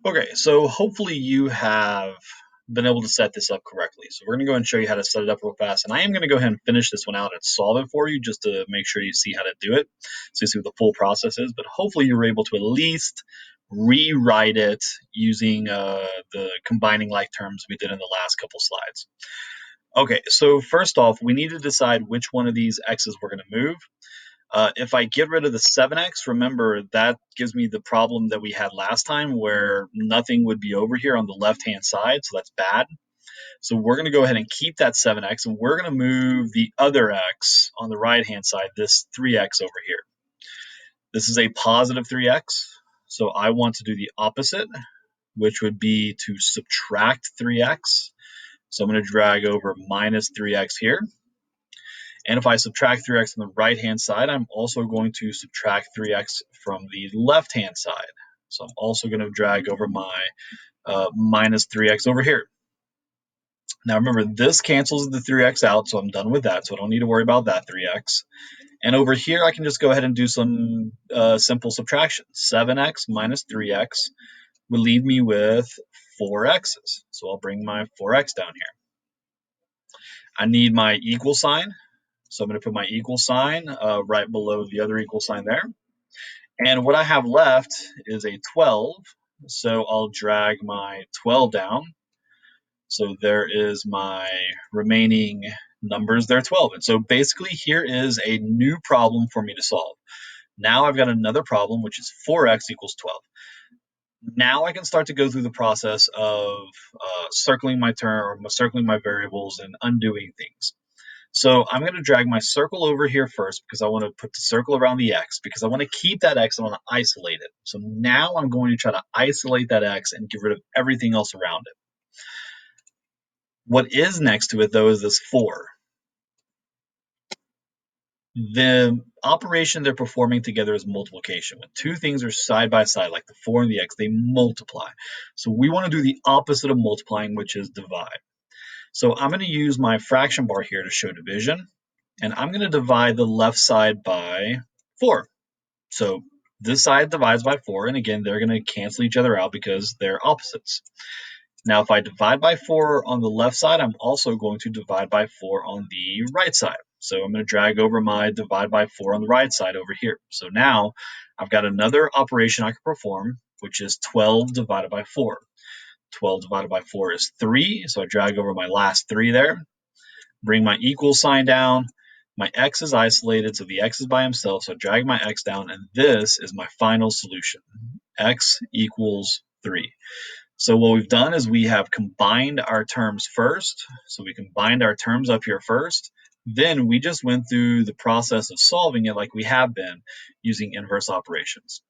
Okay, so hopefully you have been able to set this up correctly. So we're going to go ahead and show you how to set it up real fast. And I am going to go ahead and finish this one out and solve it for you just to make sure you see how to do it. So you see what the full process is. But hopefully you were able to at least rewrite it using the combining like terms we did in the last couple slides. Okay, so first off, we need to decide which one of these x's we're going to move. If I get rid of the 7x, remember that gives me the problem that we had last time where nothing would be over here on the left-hand side, so that's bad. So we're going to go ahead and keep that 7x, and we're going to move the other x on the right-hand side, this 3x over here. This is a positive 3x, so I want to do the opposite, which would be to subtract 3x. So I'm going to drag over minus 3x here. And if I subtract 3x on the right-hand side, I'm also going to subtract 3x from the left-hand side. So I'm also going to drag over my minus 3x over here. Now remember, this cancels the 3x out, so I'm done with that, so I don't need to worry about that 3x. And over here, I can just go ahead and do some simple subtraction. 7x minus 3x will leave me with 4x's. So I'll bring my 4x down here. I need my equal sign. So I'm going to put my equal sign right below the other equal sign there. And what I have left is a 12. So I'll drag my 12 down. So there is my remaining numbers there, 12. And so basically here is a new problem for me to solve. Now I've got another problem, which is 4x equals 12. Now I can start to go through the process of circling my term, or circling my variables, and undoing things. So I'm going to drag my circle over here first because I want to put the circle around the x because I want to keep that x. I want to isolate it. So now I'm going to try to isolate that x and get rid of everything else around it. What is next to it, though, is this 4. The operation they're performing together is multiplication. When two things are side by side, like the 4 and the x, they multiply. So we want to do the opposite of multiplying, which is divide. So I'm going to use my fraction bar here to show division. And I'm going to divide the left side by 4. So this side divides by 4, and again, they're going to cancel each other out because they're opposites. Now, if I divide by 4 on the left side, I'm also going to divide by 4 on the right side. So I'm going to drag over my divide by 4 on the right side over here. So now I've got another operation I can perform, which is 12 divided by 4. 12 divided by 4 is 3, so I drag over my last 3 there. Bring my equal sign down. My x is isolated, so the x is by himself, so I drag my x down, and this is my final solution. X equals 3. So what we've done is we have combined our terms first. So we combined our terms up here first. Then we just went through the process of solving it like we have been using inverse operations.